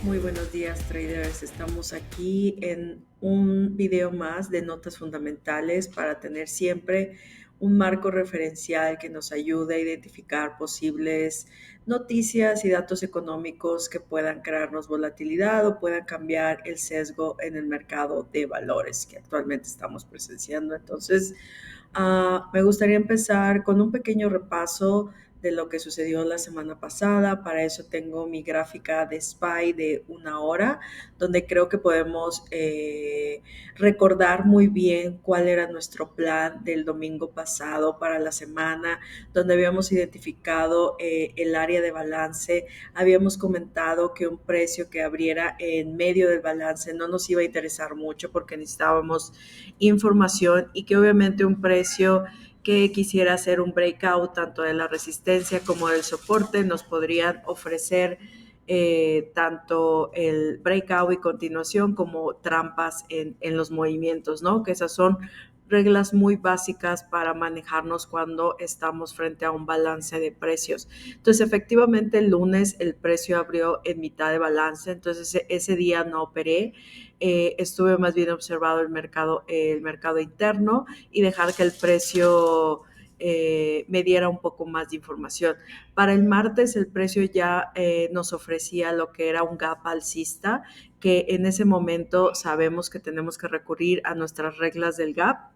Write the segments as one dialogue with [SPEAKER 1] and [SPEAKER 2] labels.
[SPEAKER 1] Muy buenos días, traders. Estamos aquí en un video más de notas fundamentales para tener siempre un marco referencial que nos ayude a identificar posibles noticias y datos económicos que puedan crearnos volatilidad o puedan cambiar el sesgo en el mercado de valores que actualmente estamos presenciando. Entonces, me gustaría empezar con un pequeño repaso de lo que sucedió la semana pasada. Para eso tengo mi gráfica de SPY de 1 hora, donde creo que podemos recordar muy bien cuál era nuestro plan del domingo pasado para la semana, donde habíamos identificado el área de balance. Habíamos comentado que un precio que abriera en medio del balance no nos iba a interesar mucho porque necesitábamos información y que obviamente un precio que quisiera hacer un breakout tanto de la resistencia como del soporte nos podrían ofrecer tanto el breakout y continuación como trampas en los movimientos, ¿no? Que esas son reglas muy básicas para manejarnos cuando estamos frente a un balance de precios. Entonces, efectivamente, el lunes el precio abrió en mitad de balance, entonces ese día no operé. Estuve más bien observado el mercado interno y dejar que el precio me diera un poco más de información. Para el martes el precio ya nos ofrecía lo que era un gap alcista, que en ese momento sabemos que tenemos que recurrir a nuestras reglas del gap.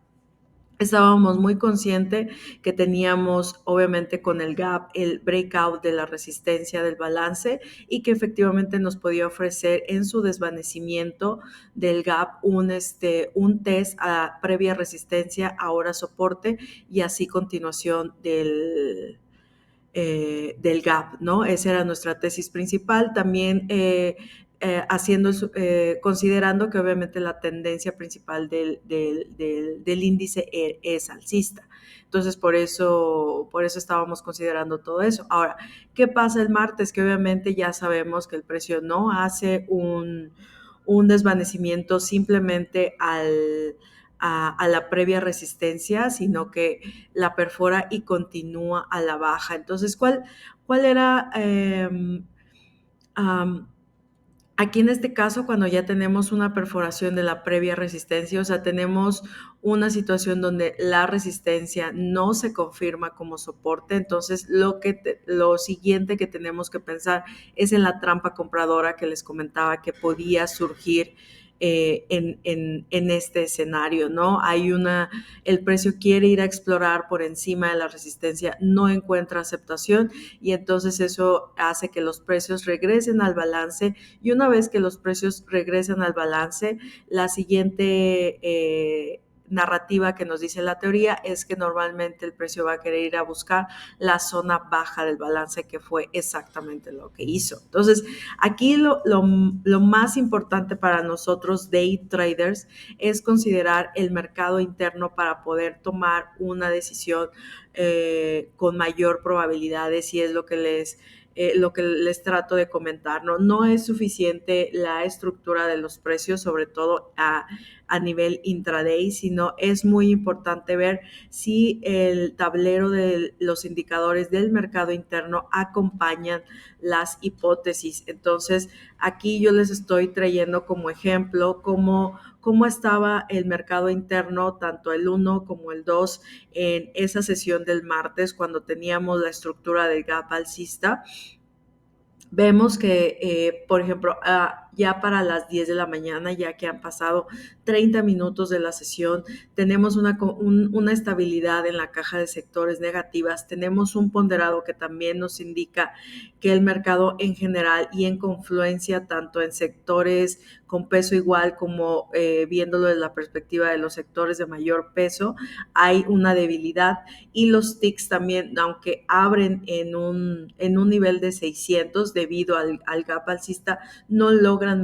[SPEAKER 1] Estábamos muy conscientes que teníamos, obviamente, con el gap, el breakout de la resistencia del balance y que efectivamente nos podía ofrecer en su desvanecimiento del gap un test a previa resistencia, ahora soporte y así continuación del gap, ¿no? Esa era nuestra tesis principal. También considerando que obviamente la tendencia principal del índice es alcista. Entonces, por eso estábamos considerando todo eso. Ahora, ¿qué pasa el martes? Que obviamente ya sabemos que el precio no hace un desvanecimiento simplemente a la previa resistencia, sino que la perfora y continúa a la baja. Entonces, ¿cuál era um, aquí en este caso, cuando ya tenemos una perforación de la previa resistencia, o sea, tenemos una situación donde la resistencia no se confirma como soporte, entonces lo siguiente que tenemos que pensar es en la trampa compradora que les comentaba que podía surgir en este escenario, ¿no? El precio quiere ir a explorar por encima de la resistencia, no encuentra aceptación y entonces eso hace que los precios regresen al balance y una vez que los precios regresan al balance, la siguiente narrativa que nos dice la teoría es que normalmente el precio va a querer ir a buscar la zona baja del balance, que fue exactamente lo que hizo. Entonces, aquí lo más importante para nosotros day traders es considerar el mercado interno para poder tomar una decisión con mayor probabilidad, y es lo que les trato de comentar, ¿no? No es suficiente la estructura de los precios, sobre todo a nivel intraday, sino es muy importante ver si el tablero de los indicadores del mercado interno acompañan las hipótesis. Entonces, aquí yo les estoy trayendo como ejemplo cómo estaba el mercado interno, tanto el 1 como el 2, en esa sesión del martes, cuando teníamos la estructura del gap alcista. Vemos que, por ejemplo, ya para las 10 de la mañana, ya que han pasado 30 minutos de la sesión, tenemos una estabilidad en la caja de sectores negativas, tenemos un ponderado que también nos indica que el mercado en general y en confluencia tanto en sectores con peso igual como viéndolo desde la perspectiva de los sectores de mayor peso, hay una debilidad y los ticks también, aunque abren en un nivel de 600 debido al gap alcista, no logran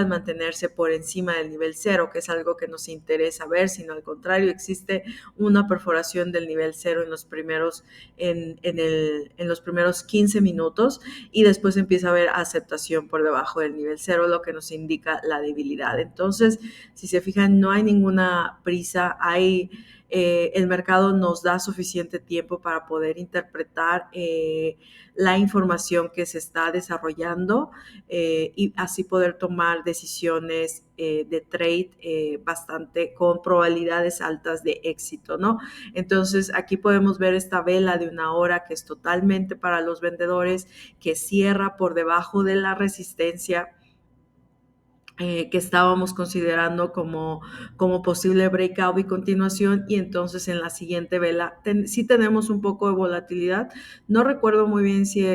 [SPEAKER 1] mantenerse por encima del nivel cero, que es algo que nos interesa ver, sino al contrario, existe una perforación del nivel cero en los primeros 15 minutos y después empieza a haber aceptación por debajo del nivel cero, lo que nos indica la debilidad. Entonces, si se fijan, no hay ninguna prisa, el mercado nos da suficiente tiempo para poder interpretar la información que se está desarrollando y así poder tomar decisiones de trade bastante con probabilidades altas de éxito, ¿no? Entonces aquí podemos ver esta vela de una hora que es totalmente para los vendedores, que cierra por debajo de la resistencia que estábamos considerando como posible breakout y continuación, y entonces en la siguiente vela sí tenemos un poco de volatilidad. No recuerdo muy bien si,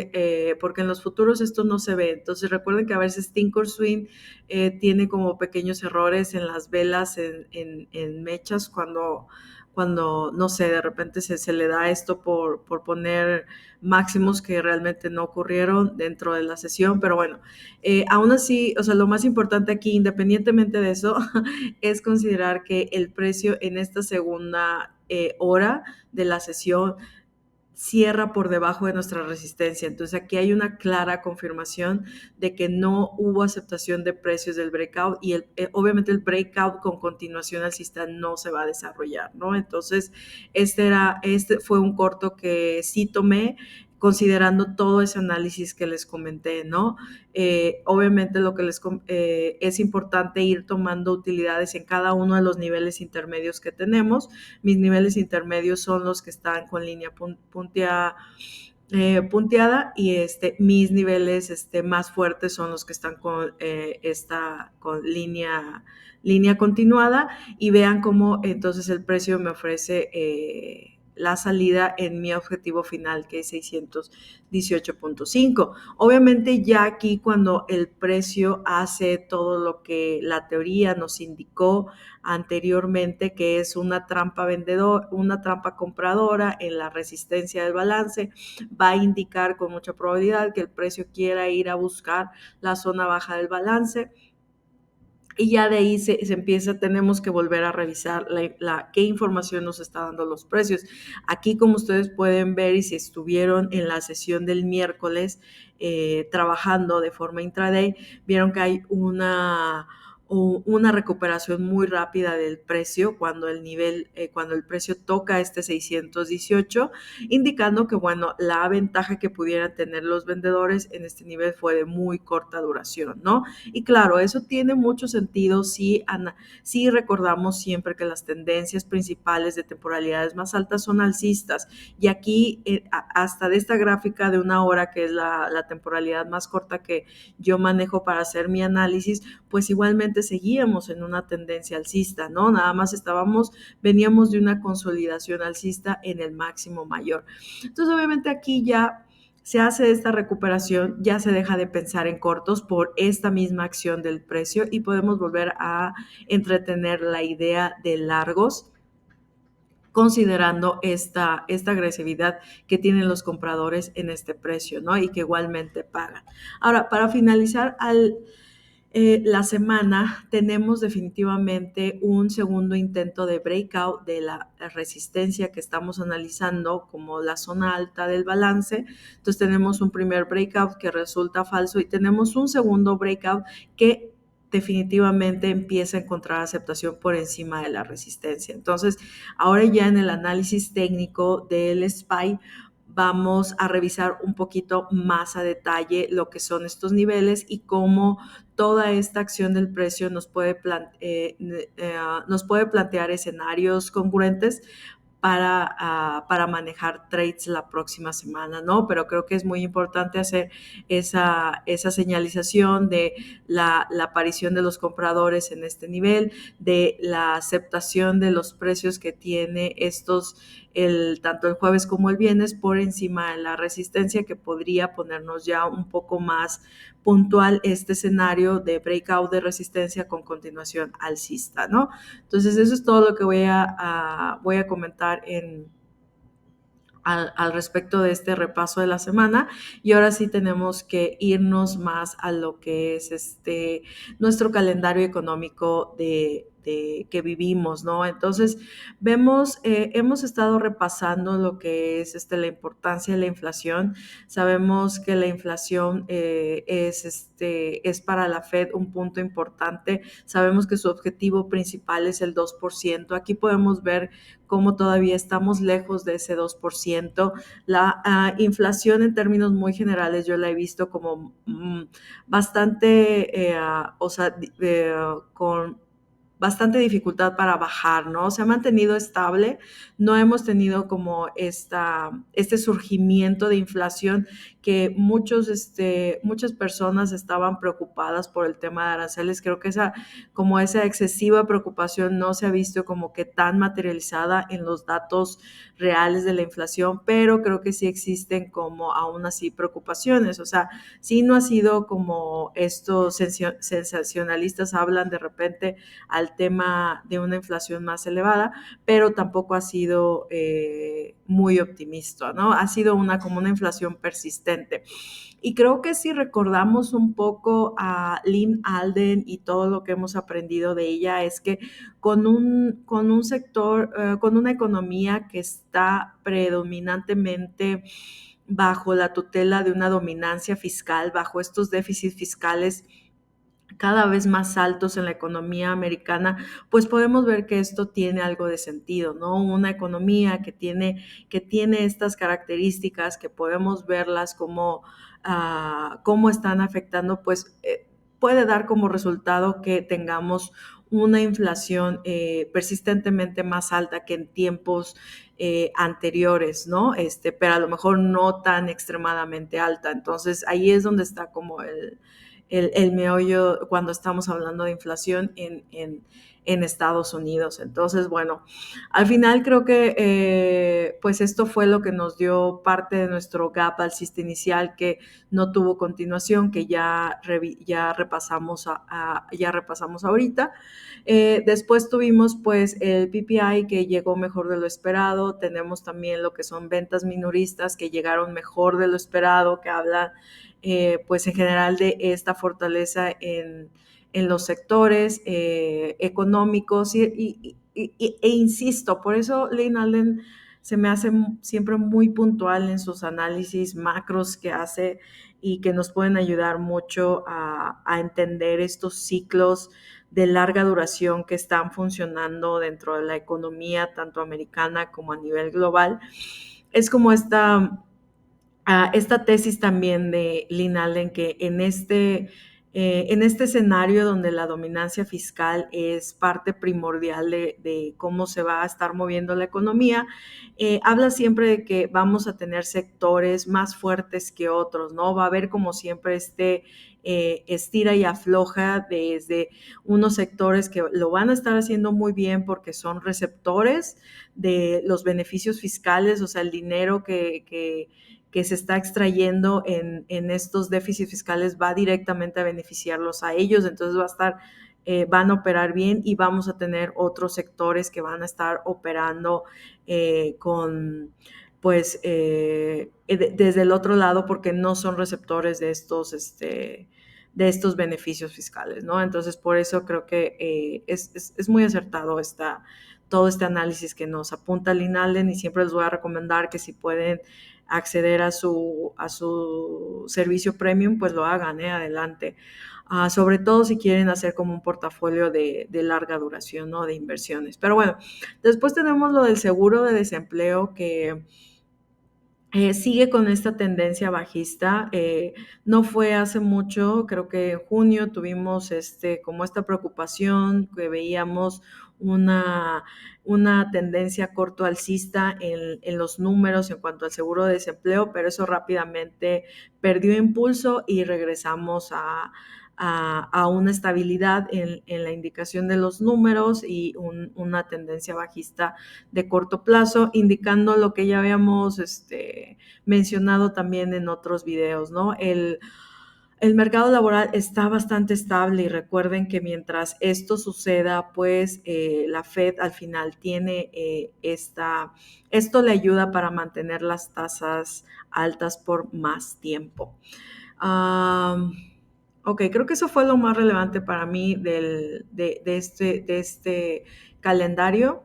[SPEAKER 1] porque en los futuros esto no se ve, entonces recuerden que a veces Thinkorswim tiene como pequeños errores en las velas, en mechas, cuando, no sé, de repente se le da esto por poner máximos que realmente no ocurrieron dentro de la sesión, pero bueno, aún así, o sea, lo más importante aquí, independientemente de eso, es considerar que el precio en esta segunda hora de la sesión cierra por debajo de nuestra resistencia. Entonces aquí hay una clara confirmación de que no hubo aceptación de precios del breakout y obviamente el breakout con continuación alcista no se va a desarrollar, ¿no? Entonces este fue un corto que sí tomé considerando todo ese análisis que les comenté, ¿no? Obviamente lo que es importante ir tomando utilidades en cada uno de los niveles intermedios que tenemos. Mis niveles intermedios son los que están con línea punteada y mis niveles más fuertes son los que están con línea continuada, y vean cómo entonces el precio me ofrece la salida en mi objetivo final, que es 618.5. Obviamente ya aquí cuando el precio hace todo lo que la teoría nos indicó anteriormente, que es una trampa una trampa compradora en la resistencia del balance, va a indicar con mucha probabilidad que el precio quiera ir a buscar la zona baja del balance. Y ya de ahí se empieza, tenemos que volver a revisar qué información nos está dando los precios. Aquí, como ustedes pueden ver, y si estuvieron en la sesión del miércoles trabajando de forma intraday, vieron que hay una recuperación muy rápida del precio cuando el precio toca 618, indicando que, bueno, la ventaja que pudieran tener los vendedores en este nivel fue de muy corta duración, ¿no? Y claro, eso tiene mucho sentido si recordamos siempre que las tendencias principales de temporalidades más altas son alcistas. Y aquí, hasta de esta gráfica de una hora, que es la temporalidad más corta que yo manejo para hacer mi análisis, pues igualmente seguíamos en una tendencia alcista, ¿no? Nada más veníamos de una consolidación alcista en el máximo mayor. Entonces, obviamente aquí ya se hace esta recuperación, ya se deja de pensar en cortos por esta misma acción del precio y podemos volver a entretener la idea de largos, considerando esta agresividad que tienen los compradores en este precio, ¿no? Y que igualmente pagan. Ahora, para finalizar la semana, tenemos definitivamente un segundo intento de breakout de la resistencia que estamos analizando como la zona alta del balance. Entonces tenemos un primer breakout que resulta falso y tenemos un segundo breakout que definitivamente empieza a encontrar aceptación por encima de la resistencia. Entonces, ahora ya en el análisis técnico del SPY, vamos a revisar un poquito más a detalle lo que son estos niveles y cómo toda esta acción del precio nos puede plantear escenarios congruentes para manejar trades la próxima semana, ¿no? Pero creo que es muy importante hacer esa señalización de la aparición de los compradores en este nivel, de la aceptación de los precios que tiene tanto el jueves como el viernes por encima de la resistencia, que podría ponernos ya un poco más puntual este escenario de breakout de resistencia con continuación alcista, ¿no? Entonces eso es todo lo que voy a comentar al respecto de este repaso de la semana, y ahora sí tenemos que irnos más a lo que es nuestro calendario económico que vivimos, ¿no? Entonces, hemos estado repasando lo que es la importancia de la inflación. Sabemos que la inflación es para la Fed un punto importante. Sabemos que su objetivo principal es el 2%. Aquí podemos ver cómo todavía estamos lejos de ese 2%. La inflación en términos muy generales yo la he visto como bastante, o sea, con bastante dificultad para bajar, ¿no? Se ha mantenido estable, no hemos tenido como este surgimiento de inflación que muchas personas estaban preocupadas por el tema de aranceles. Creo que esa excesiva preocupación no se ha visto como que tan materializada en los datos reales de la inflación, pero creo que sí existen como aún así preocupaciones. O sea, sí no ha sido como estos sensacionalistas hablan de repente al tema de una inflación más elevada, pero tampoco ha sido muy optimista, ¿no? Ha sido como una inflación persistente. Y creo que si recordamos un poco a Lynn Alden y todo lo que hemos aprendido de ella, es que con un sector, con una economía que está predominantemente bajo la tutela de una dominancia fiscal, bajo estos déficits fiscales cada vez más altos en la economía americana, pues podemos ver que esto tiene algo de sentido, ¿no? Una economía que tiene estas características, que podemos verlas como cómo están afectando, pues puede dar como resultado que tengamos una inflación persistentemente más alta que en tiempos anteriores, ¿no? Pero a lo mejor no tan extremadamente alta. Entonces ahí es donde está como el meollo cuando estamos hablando de inflación en Estados Unidos. Entonces, bueno, al final creo que pues esto fue lo que nos dio parte de nuestro gap alcista inicial que no tuvo continuación, que ya repasamos ahorita. Después tuvimos pues el PPI que llegó mejor de lo esperado. Tenemos también lo que son ventas minoristas que llegaron mejor de lo esperado, que hablan pues en general de esta fortaleza en los sectores económicos e insisto, por eso Lynn Allen se me hace siempre muy puntual en sus análisis macros que hace y que nos pueden ayudar mucho a entender estos ciclos de larga duración que están funcionando dentro de la economía tanto americana como a nivel global. Es como esta tesis también de Lynn Allen que en este escenario donde la dominancia fiscal es parte primordial de cómo se va a estar moviendo la economía, habla siempre de que vamos a tener sectores más fuertes que otros, ¿no? Va a haber como siempre estira y afloja desde unos sectores que lo van a estar haciendo muy bien porque son receptores de los beneficios fiscales, o sea, el dinero que se está extrayendo en estos déficits fiscales va directamente a beneficiarlos a ellos, entonces van a operar bien y vamos a tener otros sectores que van a estar operando pues, desde el otro lado porque no son receptores de estos beneficios fiscales, ¿no? Entonces, por eso creo que es muy acertado todo este análisis que nos apunta Lynn Allen y siempre les voy a recomendar que si pueden acceder a su servicio premium, pues lo hagan, adelante. Sobre todo si quieren hacer como un portafolio de larga duración, ¿no? De inversiones. Pero bueno, después tenemos lo del seguro de desempleo que sigue con esta tendencia bajista. No fue hace mucho, creo que en junio tuvimos como esta preocupación que veíamos una tendencia corto alcista en los números en cuanto al seguro de desempleo, pero eso rápidamente perdió impulso y regresamos a una estabilidad en la indicación de los números y una tendencia bajista de corto plazo, indicando lo que ya habíamos mencionado también en otros videos, ¿no? El mercado laboral está bastante estable y recuerden que mientras esto suceda, pues la Fed al final tiene esto le ayuda para mantener las tasas altas por más tiempo. Ok, creo que eso fue lo más relevante para mí de este calendario.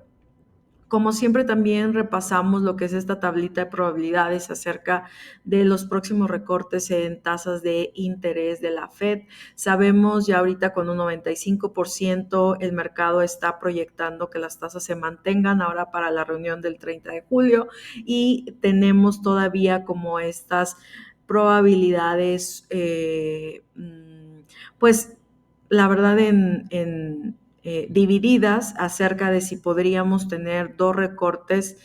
[SPEAKER 1] Como siempre, también repasamos lo que es esta tablita de probabilidades acerca de los próximos recortes en tasas de interés de la Fed. Sabemos ya ahorita con un 95% el mercado está proyectando que las tasas se mantengan ahora para la reunión del 30 de julio y tenemos todavía como estas probabilidades, pues la verdad divididas acerca de si podríamos tener dos recortes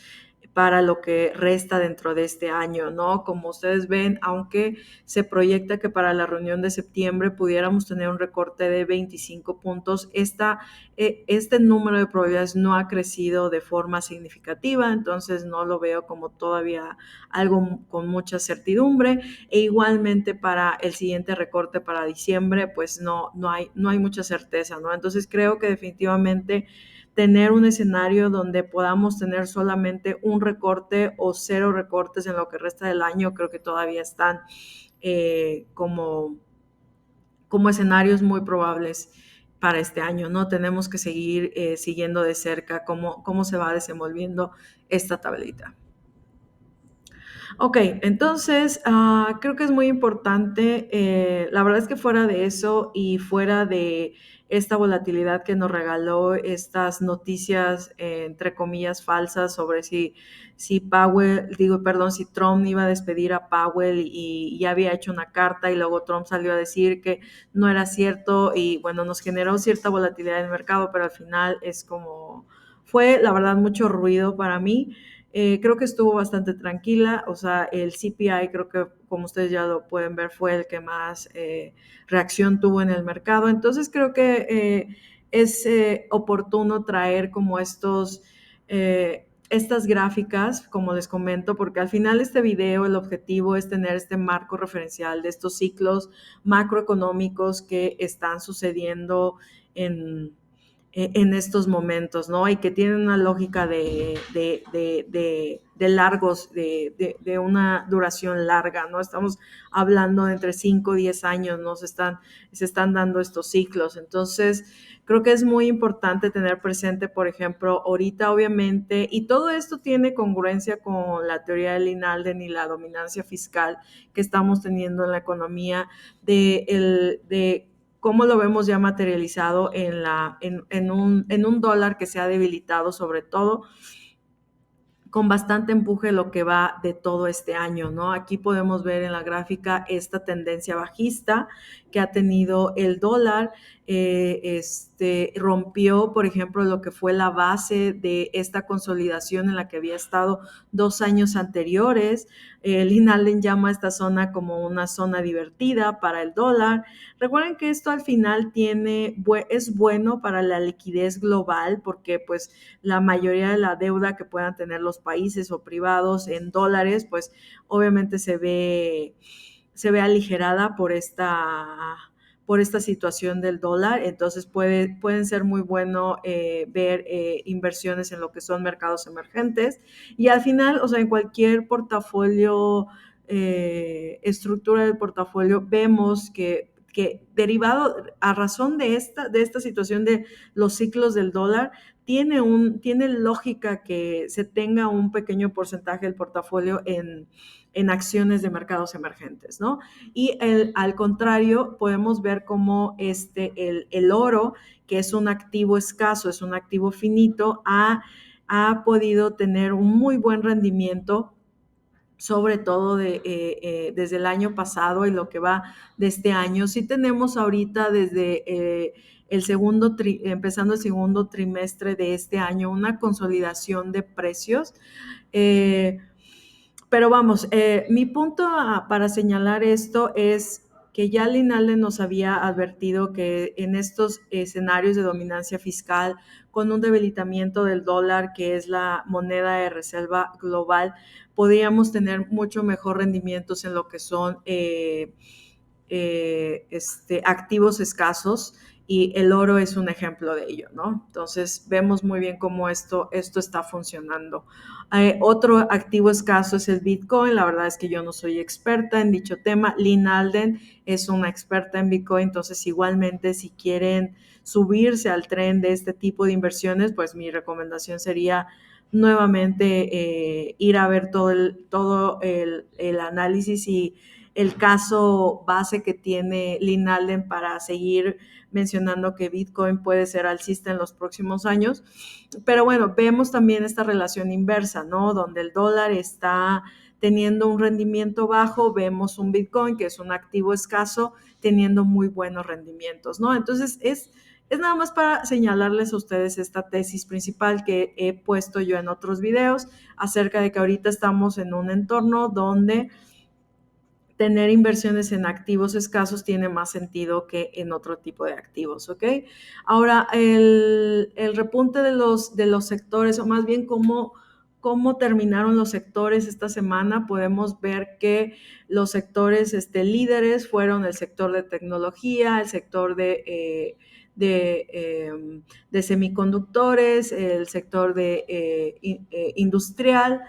[SPEAKER 1] para lo que resta dentro de este año, ¿no? Como ustedes ven, aunque se proyecta que para la reunión de septiembre pudiéramos tener un recorte de 25 puntos, este número de probabilidades no ha crecido de forma significativa, entonces no lo veo como todavía algo con mucha certidumbre. E igualmente para el siguiente recorte para diciembre, pues no hay mucha certeza, ¿no? Entonces creo que definitivamente tener un escenario donde podamos tener solamente un recorte o cero recortes en lo que resta del año, creo que todavía están como escenarios muy probables para este año, ¿no? Tenemos que seguir siguiendo de cerca cómo se va desenvolviendo esta tablita. Ok, entonces creo que es muy importante, la verdad es que fuera de eso y fuera de esta volatilidad que nos regaló estas noticias, entre comillas, falsas sobre si si Trump iba a despedir a Powell y ya había hecho una carta y luego Trump salió a decir que no era cierto y bueno, nos generó cierta volatilidad en el mercado, pero al final fue la verdad mucho ruido para mí. Creo que estuvo bastante tranquila, o sea, el CPI creo que como ustedes ya lo pueden ver fue el que más reacción tuvo en el mercado, entonces creo que es oportuno traer como estas gráficas, como les comento, porque al final este video el objetivo es tener este marco referencial de estos ciclos macroeconómicos que están sucediendo en en estos momentos, ¿no? Y que tienen una lógica de largos, de una duración larga, ¿no? Estamos hablando de entre 5 y 10 años, ¿no? Se están dando estos ciclos. Entonces, creo que es muy importante tener presente, por ejemplo, ahorita obviamente, y todo esto tiene congruencia con la teoría de Linalden y la dominancia fiscal que estamos teniendo en la economía, de cómo lo vemos ya materializado en un dólar que se ha debilitado sobre todo con bastante empuje lo que va de todo este año, ¿no? Aquí podemos ver en la gráfica esta tendencia bajista que ha tenido el dólar. Rompió, por ejemplo, lo que fue la base de esta consolidación en la que había estado 2 años anteriores. Lynn Allen llama a esta zona como una zona divertida para el dólar. Recuerden que esto al final es bueno para la liquidez global porque pues la mayoría de la deuda que puedan tener los países o privados en dólares, pues obviamente se ve aligerada por esta situación del dólar, entonces pueden ser muy bueno ver inversiones en lo que son mercados emergentes y al final, o sea, en cualquier portafolio, estructura del portafolio, vemos que derivado a razón de esta situación de los ciclos del dólar, tiene lógica que se tenga un pequeño porcentaje del portafolio en acciones de mercados emergentes, ¿no? Y al contrario, podemos ver cómo el oro, que es un activo escaso, es un activo finito, ha podido tener un muy buen rendimiento sobre todo desde el año pasado y lo que va de este año. Sí tenemos ahorita desde empezando el segundo trimestre de este año una consolidación de precios. Eh, pero vamos, mi punto para señalar esto es que ya Linalde nos había advertido que en estos escenarios de dominancia fiscal, con un debilitamiento del dólar, que es la moneda de reserva global, podríamos tener mucho mejor rendimientos en lo que son activos escasos y el oro es un ejemplo de ello, ¿no? Entonces vemos muy bien cómo esto está funcionando. Otro activo escaso es el Bitcoin. La verdad es que yo no soy experta en dicho tema. Lynn Alden es una experta en Bitcoin, entonces igualmente si quieren subirse al tren de este tipo de inversiones, pues mi recomendación sería nuevamente ir a ver todo el análisis y el caso base que tiene Lynn Alden para seguir mencionando que Bitcoin puede ser alcista en los próximos años. Pero bueno, vemos también esta relación inversa, ¿no? Donde el dólar está teniendo un rendimiento bajo, vemos un Bitcoin, que es un activo escaso, teniendo muy buenos rendimientos, ¿no? Entonces, es nada más para señalarles a ustedes esta tesis principal que he puesto yo en otros videos acerca de que ahorita estamos en un entorno donde tener inversiones en activos escasos tiene más sentido que en otro tipo de activos, ¿ok? Ahora, el repunte de los sectores, o más bien cómo terminaron los sectores esta semana, podemos ver que los sectores líderes fueron el sector de tecnología, el sector de semiconductores, el sector industrial.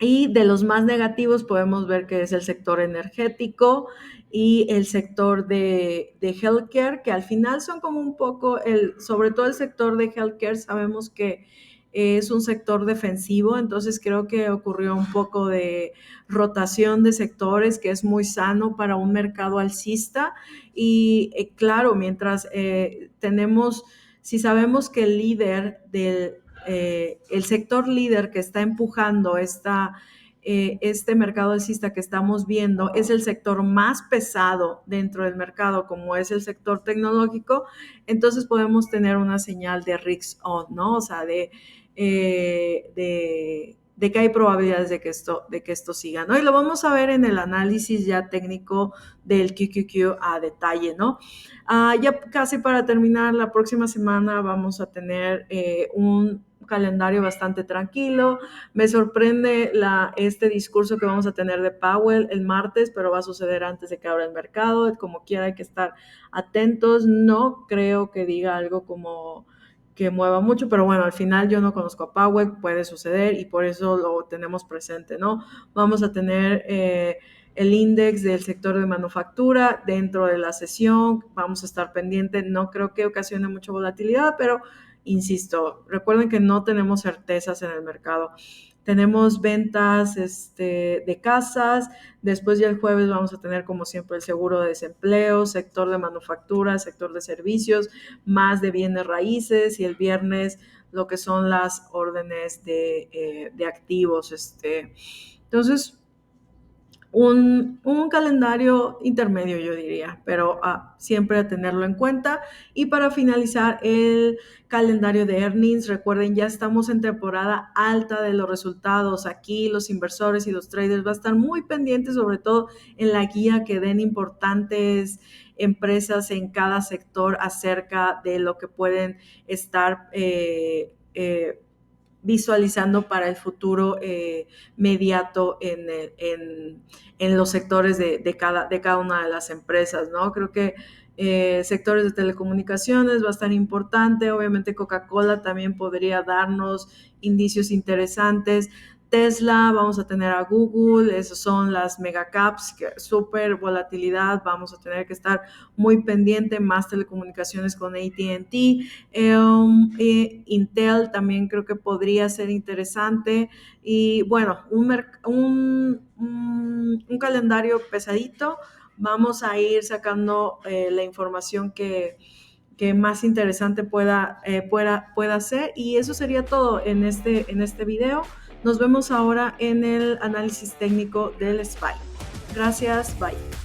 [SPEAKER 1] Y de los más negativos podemos ver que es el sector energético y el sector de healthcare, que al final son como un poco, sobre todo el sector de healthcare, sabemos que es un sector defensivo, entonces creo que ocurrió un poco de rotación de sectores, que es muy sano para un mercado alcista. Y claro, mientras si sabemos que el líder el sector líder que está empujando este mercado alcista que estamos viendo es el sector más pesado dentro del mercado, como es el sector tecnológico, entonces podemos tener una señal de risk on, ¿no? O sea, de que hay probabilidades de que esto siga, ¿no? Y lo vamos a ver en el análisis ya técnico del QQQ a detalle, ¿no? Ya casi para terminar, la próxima semana vamos a tener un calendario bastante tranquilo. Me sorprende este discurso que vamos a tener de Powell el martes, pero va a suceder antes de que abra el mercado. Como quiera, hay que estar atentos. No creo que diga algo como que mueva mucho, pero bueno, al final yo no conozco a Powell, puede suceder y por eso lo tenemos presente, ¿no? Vamos a tener el índice del sector de manufactura dentro de la sesión, vamos a estar pendiente, no creo que ocasione mucha volatilidad, pero insisto, recuerden que no tenemos certezas en el mercado. Tenemos ventas de casas, después ya el jueves vamos a tener como siempre el seguro de desempleo, sector de manufactura, sector de servicios, más de bienes raíces y el viernes lo que son las órdenes de activos. Entonces, un calendario intermedio, yo diría, pero siempre a tenerlo en cuenta. Y para finalizar el calendario de earnings, recuerden, ya estamos en temporada alta de los resultados. Aquí los inversores y los traders van a estar muy pendientes, sobre todo en la guía que den importantes empresas en cada sector acerca de lo que pueden estar visualizando para el futuro mediato en los sectores de cada una de las empresas, ¿no? Creo que sectores de telecomunicaciones va a estar importante, obviamente Coca-Cola también podría darnos indicios interesantes. Tesla, vamos a tener a Google, esas son las megacaps, súper volatilidad, vamos a tener que estar muy pendiente, más telecomunicaciones con AT&T. Intel también creo que podría ser interesante y bueno, un calendario pesadito. Vamos a ir sacando la información que más interesante pueda ser, y eso sería todo en este video. Nos vemos ahora en el análisis técnico del SPY. Gracias, bye.